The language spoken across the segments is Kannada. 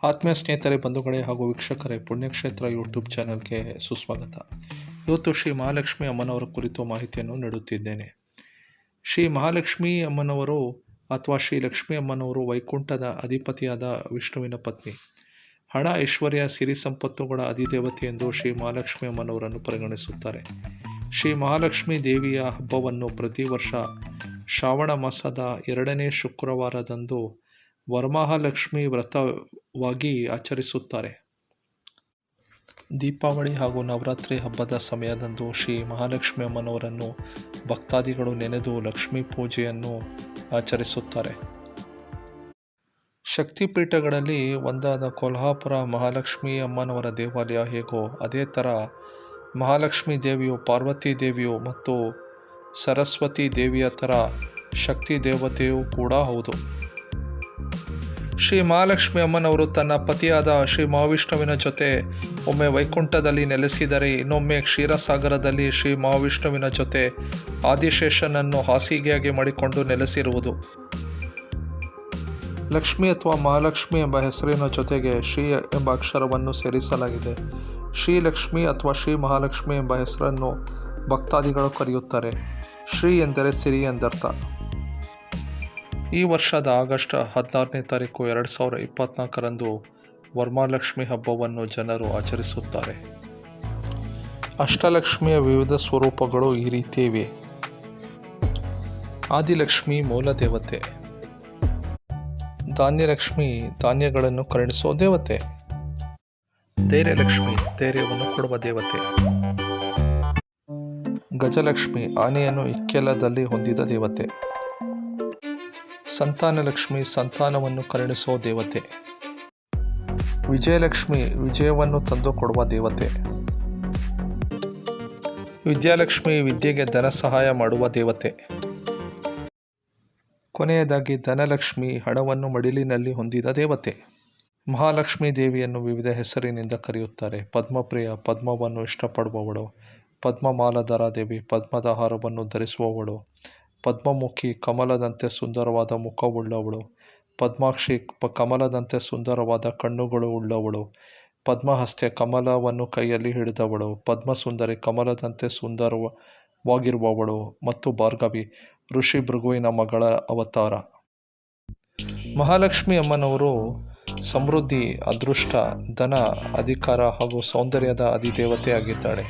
ಆತ್ಮೀಯ ಸ್ನೇಹಿತರೆ, ಬಂಧುಗಳೇ ಹಾಗೂ ವೀಕ್ಷಕರೇ, ಪುಣ್ಯಕ್ಷೇತ್ರ ಯೂಟ್ಯೂಬ್ ಚಾನಲ್ಗೆ ಸುಸ್ವಾಗತ. ಇವತ್ತು ಶ್ರೀ ಮಹಾಲಕ್ಷ್ಮಿ ಅಮ್ಮನವರ ಕುರಿತು ಮಾಹಿತಿಯನ್ನು ನೀಡುತ್ತಿದ್ದೇನೆ. ಶ್ರೀ ಮಹಾಲಕ್ಷ್ಮಿ ಅಮ್ಮನವರು ಅಥವಾ ಶ್ರೀ ಲಕ್ಷ್ಮಿ ಅಮ್ಮನವರು ವೈಕುಂಠದ ಅಧಿಪತಿಯಾದ ವಿಷ್ಣುವಿನ ಪತ್ನಿ. ಹಣ, ಐಶ್ವರ್ಯ, ಸಿರಿ ಸಂಪತ್ತುಗಳ ಅಧಿದೇವತೆ ಎಂದು ಶ್ರೀ ಮಹಾಲಕ್ಷ್ಮಿ ಅಮ್ಮನವರನ್ನು ಪರಿಗಣಿಸುತ್ತಾರೆ. ಶ್ರೀ ಮಹಾಲಕ್ಷ್ಮಿ ದೇವಿಯ ಹಬ್ಬವನ್ನು ಪ್ರತಿ ವರ್ಷ ಶ್ರಾವಣ ಮಾಸದ 2ನೇ ಶುಕ್ರವಾರದಂದು ವರಮಹಾಲಕ್ಷ್ಮಿ ವ್ರತವಾಗಿ ಆಚರಿಸುತ್ತಾರೆ. ದೀಪಾವಳಿ ಹಾಗೂ ನವರಾತ್ರಿ ಹಬ್ಬದ ಸಮಯದಂದು ಶ್ರೀ ಮಹಾಲಕ್ಷ್ಮಿ ಅಮ್ಮನವರನ್ನು ಭಕ್ತಾದಿಗಳು ನೆನೆದು ಲಕ್ಷ್ಮೀ ಪೂಜೆಯನ್ನು ಆಚರಿಸುತ್ತಾರೆ. ಶಕ್ತಿಪೀಠಗಳಲ್ಲಿ ಒಂದಾದ ಕೊಲ್ಹಾಪುರ ಮಹಾಲಕ್ಷ್ಮಿ ಅಮ್ಮನವರ ದೇವಾಲಯ ಹೇಗೋ ಅದೇ ಥರ ಮಹಾಲಕ್ಷ್ಮಿ ದೇವಿಯು ಪಾರ್ವತಿ ದೇವಿಯು ಮತ್ತು ಸರಸ್ವತಿ ದೇವಿಯ ಥರ ಶಕ್ತಿ ದೇವತೆಯೂ ಕೂಡ ಹೌದು. ಶ್ರೀ ಮಹಾಲಕ್ಷ್ಮಿ ಅಮ್ಮನವರು ತನ್ನ ಪತಿಯಾದ ಶ್ರೀ ಮಹಾವಿಷ್ಣುವಿನ ಜೊತೆ ಒಮ್ಮೆ ವೈಕುಂಠದಲ್ಲಿ ನೆಲೆಸಿದರೆ, ಇನ್ನೊಮ್ಮೆ ಕ್ಷೀರಸಾಗರದಲ್ಲಿ ಶ್ರೀ ಮಹಾವಿಷ್ಣುವಿನ ಜೊತೆ ಆದಿಶೇಷನನ್ನು ಹಾಸಿಗೆಯಾಗಿ ಮಾಡಿಕೊಂಡು ನೆಲೆಸಿರುವುದು. ಲಕ್ಷ್ಮಿ ಅಥವಾ ಮಹಾಲಕ್ಷ್ಮಿ ಎಂಬ ಹೆಸರಿನ ಜೊತೆಗೆ ಶ್ರೀ ಎಂಬ ಅಕ್ಷರವನ್ನು ಸೇರಿಸಲಾಗಿದೆ. ಶ್ರೀ ಲಕ್ಷ್ಮಿ ಅಥವಾ ಶ್ರೀ ಮಹಾಲಕ್ಷ್ಮಿ ಎಂಬ ಹೆಸರನ್ನು ಭಕ್ತಾದಿಗಳು ಕರೆಯುತ್ತಾರೆ. ಶ್ರೀ ಎಂದರೆ ಸಿರಿ ಎಂದರ್ಥ. ಈ ವರ್ಷದ ಆಗಸ್ಟ್ 16ನೇ ತಾರೀಕು 2024ರಂದು ವರಮಹಾಲಕ್ಷ್ಮಿ ಹಬ್ಬವನ್ನು ಜನರು ಆಚರಿಸುತ್ತಾರೆ. ಅಷ್ಟಲಕ್ಷ್ಮಿಯ ವಿವಿಧ ಸ್ವರೂಪಗಳು ಈ ರೀತಿ ಇವೆ. ಆದಿಲಕ್ಷ್ಮಿ ಮೂಲ ದೇವತೆ. ಧಾನ್ಯಲಕ್ಷ್ಮಿ ಧಾನ್ಯಗಳನ್ನು ಕರುಣಿಸುವ ದೇವತೆ. ಧೈರ್ಯಲಕ್ಷ್ಮಿ ಧೈರ್ಯವನ್ನು ಕೊಡುವ ದೇವತೆ. ಗಜಲಕ್ಷ್ಮಿ ಆನೆಯನ್ನು ಇಕ್ಕೆಲದಲ್ಲಿ ಹೊಂದಿದ ದೇವತೆ. ಸಂತಾನಲಕ್ಷ್ಮಿ ಸಂತಾನವನ್ನು ಕರುಣಿಸುವ ದೇವತೆ. ವಿಜಯಲಕ್ಷ್ಮಿ ವಿಜಯವನ್ನು ತಂದು ಕೊಡುವ ದೇವತೆ. ವಿದ್ಯಾಲಕ್ಷ್ಮಿ ವಿದ್ಯೆಗೆ ಧನ ಸಹಾಯ ಮಾಡುವ ದೇವತೆ. ಕೊನೆಯದಾಗಿ ಧನಲಕ್ಷ್ಮಿ ಹಣವನ್ನು ಮಡಿಲಿನಲ್ಲಿ ಹೊಂದಿದ ದೇವತೆ. ಮಹಾಲಕ್ಷ್ಮಿ ದೇವಿಯನ್ನು ವಿವಿಧ ಹೆಸರಿನಿಂದ ಕರೆಯುತ್ತಾರೆ. ಪದ್ಮಪ್ರಿಯ ಪದ್ಮವನ್ನು ಇಷ್ಟಪಡುವವಳು, ಪದ್ಮಮಾಲಾಧರ ದೇವಿ ಪದ್ಮದ ಹಾರವನ್ನು ಧರಿಸುವವಳು, ಪದ್ಮಮುಖಿ ಕಮಲದಂತೆ ಸುಂದರವಾದ ಮುಖವುಳ್ಳವಳು, ಪದ್ಮಾಕ್ಷಿ ಕಮಲದಂತೆ ಸುಂದರವಾದ ಕಣ್ಣುಗಳು ಉಳ್ಳವಳು, ಪದ್ಮಹಸ್ತೆ ಕಮಲವನ್ನು ಕೈಯಲ್ಲಿ ಹಿಡಿದವಳು, ಪದ್ಮಸುಂದರಿ ಕಮಲದಂತೆ ಸುಂದರವಾಗಿರುವವಳು ಮತ್ತು ಭಾರ್ಗವಿ ಋಷಿ ಭೃಗುವಿನ ಮಗಳ ಅವತಾರ. ಮಹಾಲಕ್ಷ್ಮಿ ಅಮ್ಮನವರು ಸಮೃದ್ಧಿ, ಅದೃಷ್ಟ, ಧನ, ಅಧಿಕಾರ ಹಾಗೂ ಸೌಂದರ್ಯದ ಅಧಿದೇವತೆಯಾಗಿದ್ದಾಳೆ.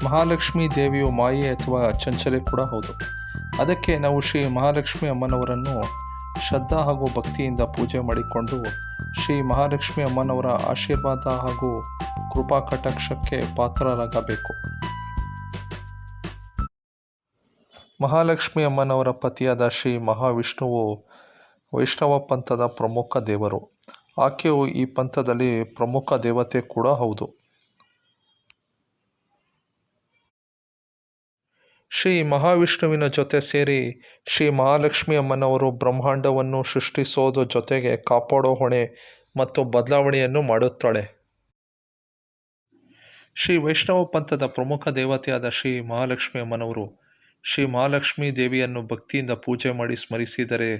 ಮಹಾಲಕ್ಷ್ಮಿ ದೇವಿಯು ಮಾಯೆ ಅಥವಾ ಚಂಚಲೆ ಕೂಡ ಹೌದು. ಅದಕ್ಕೆ ನಾವು ಶ್ರೀ ಮಹಾಲಕ್ಷ್ಮಿ ಅಮ್ಮನವರನ್ನು ಶ್ರದ್ಧಾ ಹಾಗೂ ಭಕ್ತಿಯಿಂದ ಪೂಜೆ ಮಾಡಿಕೊಂಡು ಶ್ರೀ ಮಹಾಲಕ್ಷ್ಮಿ ಅಮ್ಮನವರ ಆಶೀರ್ವಾದ ಹಾಗೂ ಕೃಪಾ ಕಟಾಕ್ಷಕ್ಕೆ ಪಾತ್ರರಾಗಬೇಕು. ಮಹಾಲಕ್ಷ್ಮಿ ಅಮ್ಮನವರ ಪತಿಯಾದ ಶ್ರೀ ಮಹಾವಿಷ್ಣುವು ವೈಷ್ಣವ ಪಂಥದ ಪ್ರಮುಖ ದೇವರು. ಆಕೆಯು ಈ ಪಂಥದಲ್ಲಿ ಪ್ರಮುಖ ದೇವತೆ ಕೂಡ ಹೌದು. ಶ್ರೀ ಮಹಾವಿಷ್ಣುವಿನ ಜೊತೆ ಸೇರಿ ಶ್ರೀ ಮಹಾಲಕ್ಷ್ಮಿ ಅಮ್ಮನವರು ಬ್ರಹ್ಮಾಂಡವನ್ನು ಸೃಷ್ಟಿಸೋದ್ರ ಜೊತೆಗೆ ಕಾಪಾಡೋ ಹೊಣೆ ಮತ್ತು ಬದಲಾವಣೆಯನ್ನು ಮಾಡುತ್ತಾಳೆ. ಶ್ರೀ ವೈಷ್ಣವ ಪಂಥದ ಪ್ರಮುಖ ದೇವತೆಯಾದ ಶ್ರೀ ಮಹಾಲಕ್ಷ್ಮಿ ಅಮ್ಮನವರು ಶ್ರೀ ಮಹಾಲಕ್ಷ್ಮಿ ದೇವಿಯನ್ನು ಭಕ್ತಿಯಿಂದ ಪೂಜೆ ಮಾಡಿ ಸ್ಮರಿಸಿದರೆ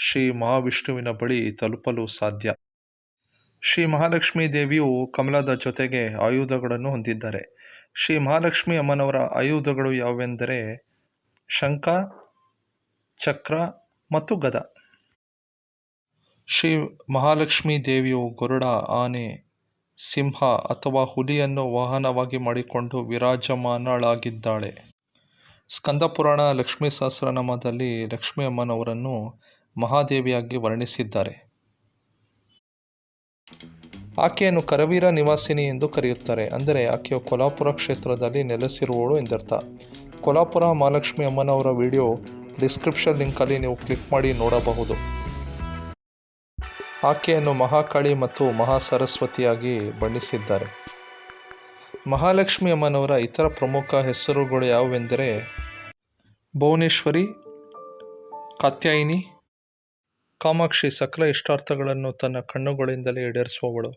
ಶ್ರೀ ಮಹಾವಿಷ್ಣುವಿನ ಬಳಿ ತಲುಪಲು ಸಾಧ್ಯ. ಶ್ರೀ ಮಹಾಲಕ್ಷ್ಮಿ ದೇವಿಯು ಕಮಲದ ಜೊತೆಗೆ ಆಯುಧಗಳನ್ನು ಹೊಂದಿದ್ದಾರೆ. ಶ್ರೀ ಮಹಾಲಕ್ಷ್ಮಿ ಅಮ್ಮನವರ ಆಯುಧಗಳು ಯಾವುವೆಂದರೆ ಶಂಖ, ಚಕ್ರ ಮತ್ತು ಗದ. ಶ್ರೀ ಮಹಾಲಕ್ಷ್ಮಿ ದೇವಿಯು ಗರುಡ, ಆನೆ, ಸಿಂಹ ಅಥವಾ ಹುಲಿಯನ್ನು ವಾಹನವಾಗಿ ಮಾಡಿಕೊಂಡು ವಿರಾಜಮಾನಳಾಗಿದ್ದಾಳೆ. ಸ್ಕಂದ ಪುರಾಣ ಲಕ್ಷ್ಮೀ ಸಹಸ್ರನಾಮದಲ್ಲಿ ಲಕ್ಷ್ಮಿ ಅಮ್ಮನವರನ್ನು ಮಹಾದೇವಿಯಾಗಿ ವರ್ಣಿಸಿದ್ದಾರೆ. ಆಕೆಯನ್ನು ಕರವೀರ ನಿವಾಸಿನಿ ಎಂದು ಕರೆಯುತ್ತಾರೆ. ಅಂದರೆ ಆಕೆಯು ಕೊಲ್ಹಾಪುರ ಕ್ಷೇತ್ರದಲ್ಲಿ ನೆಲೆಸಿರುವವಳು ಎಂದರ್ಥ. ಕೊಲ್ಹಾಪುರ ಮಹಾಲಕ್ಷ್ಮಿ ಅಮ್ಮನವರ ವಿಡಿಯೋ ಡಿಸ್ಕ್ರಿಪ್ಷನ್ ಲಿಂಕಲ್ಲಿ ನೀವು ಕ್ಲಿಕ್ ಮಾಡಿ ನೋಡಬಹುದು. ಆಕೆಯನ್ನು ಮಹಾಕಾಳಿ ಮತ್ತು ಮಹಾ ಸರಸ್ವತಿಯಾಗಿ ಬಣ್ಣಿಸಿದ್ದಾರೆ. ಮಹಾಲಕ್ಷ್ಮಿ ಅಮ್ಮನವರ ಇತರ ಪ್ರಮುಖ ಹೆಸರುಗಳು ಯಾವುವೆಂದರೆ ಭುವನೇಶ್ವರಿ, ಕಾತ್ಯಾಯಿನಿ, ಕಾಮಾಕ್ಷಿ ಸಕಲ ಇಷ್ಟಾರ್ಥಗಳನ್ನು ತನ್ನ ಕಣ್ಣುಗಳಿಂದಲೇ ಈಡೇರಿಸುವವಳು.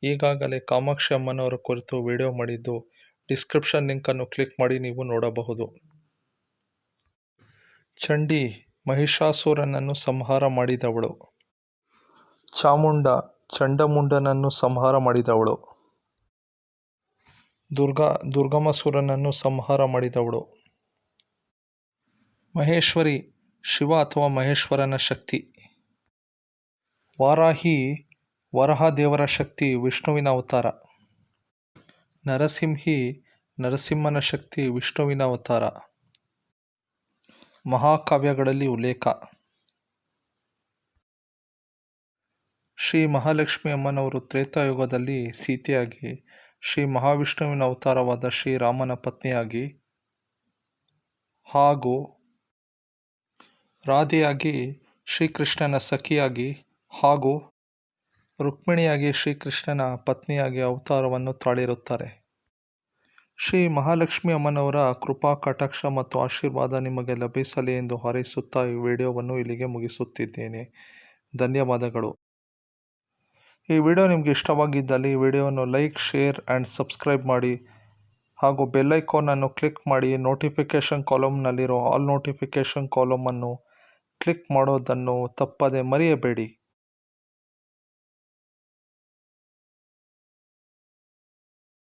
ಈಗಾಗಲೇ ಕಾಮಾಕ್ಷಿ ಅಮ್ಮನವರ ಕುರಿತು ವಿಡಿಯೋ ಮಾಡಿದ್ದು ಡಿಸ್ಕ್ರಿಪ್ಷನ್ ಲಿಂಕನ್ನು ಕ್ಲಿಕ್ ಮಾಡಿ ನೀವು ನೋಡಬಹುದು. ಚಂಡಿ ಮಹಿಷಾಸುರನನ್ನು ಸಂಹಾರ ಮಾಡಿದವಳು. ಚಾಮುಂಡ ಚಂಡಮುಂಡನನ್ನು ಸಂಹಾರ ಮಾಡಿದವಳು. ದುರ್ಗಮಾಸುರನನ್ನು ಸಂಹಾರ ಮಾಡಿದವಳು. ಮಹೇಶ್ವರಿ ಶಿವ ಅಥವಾ ಮಹೇಶ್ವರನ ಶಕ್ತಿ. ವಾರಾಹಿ ವರಹ ದೇವರ ಶಕ್ತಿ, ವಿಷ್ಣುವಿನ ಅವತಾರ. ನರಸಿಂಹಿ ನರಸಿಂಹನ ಶಕ್ತಿ, ವಿಷ್ಣುವಿನ ಅವತಾರ. ಮಹಾಕಾವ್ಯಗಳಲ್ಲಿ ಉಲ್ಲೇಖ. ಶ್ರೀ ಮಹಾಲಕ್ಷ್ಮಿ ಅಮ್ಮನವರು ತ್ರೇತಾಯುಗದಲ್ಲಿ ಸೀತೆಯಾಗಿ, ಶ್ರೀ ಮಹಾವಿಷ್ಣುವಿನ ಅವತಾರವಾದ ಶ್ರೀರಾಮನ ಪತ್ನಿಯಾಗಿ, ಹಾಗೂ ರಾಧೆಯಾಗಿ ಶ್ರೀಕೃಷ್ಣನ ಸಖಿಯಾಗಿ, ಹಾಗೂ ರುಕ್ಮಿಣಿಯಾಗಿ ಶ್ರೀಕೃಷ್ಣನ ಪತ್ನಿಯಾಗಿ ಅವತಾರವನ್ನು ತಾಳಿರುತ್ತಾರೆ. ಶ್ರೀ ಮಹಾಲಕ್ಷ್ಮಿ ಅಮ್ಮನವರ ಕೃಪಾ ಕಟಾಕ್ಷ ಮತ್ತು ಆಶೀರ್ವಾದ ನಿಮಗೆ ಲಭಿಸಲಿ ಎಂದು ಹಾರೈಸುತ್ತಾ ಈ ವಿಡಿಯೋವನ್ನು ಇಲ್ಲಿಗೆ ಮುಗಿಸುತ್ತಿದ್ದೇನೆ. ಧನ್ಯವಾದಗಳು. ಈ ವಿಡಿಯೋ ನಿಮಗೆ ಇಷ್ಟವಾಗಿದ್ದಲ್ಲಿ ಈ ವಿಡಿಯೋವನ್ನು ಲೈಕ್, ಶೇರ್ ಆ್ಯಂಡ್ ಸಬ್ಸ್ಕ್ರೈಬ್ ಮಾಡಿ ಹಾಗೂ ಬೆಲ್ ಐಕಾನನ್ನು ಕ್ಲಿಕ್ ಮಾಡಿ. ನೋಟಿಫಿಕೇಷನ್ ಕಾಲಮ್ನಲ್ಲಿರೋ ಆಲ್ ನೋಟಿಫಿಕೇಷನ್ ಕಾಲಮನ್ನು ಕ್ಲಿಕ್ ಮಾಡೋದನ್ನು ತಪ್ಪದೆ ಮರೆಯಬೇಡಿ.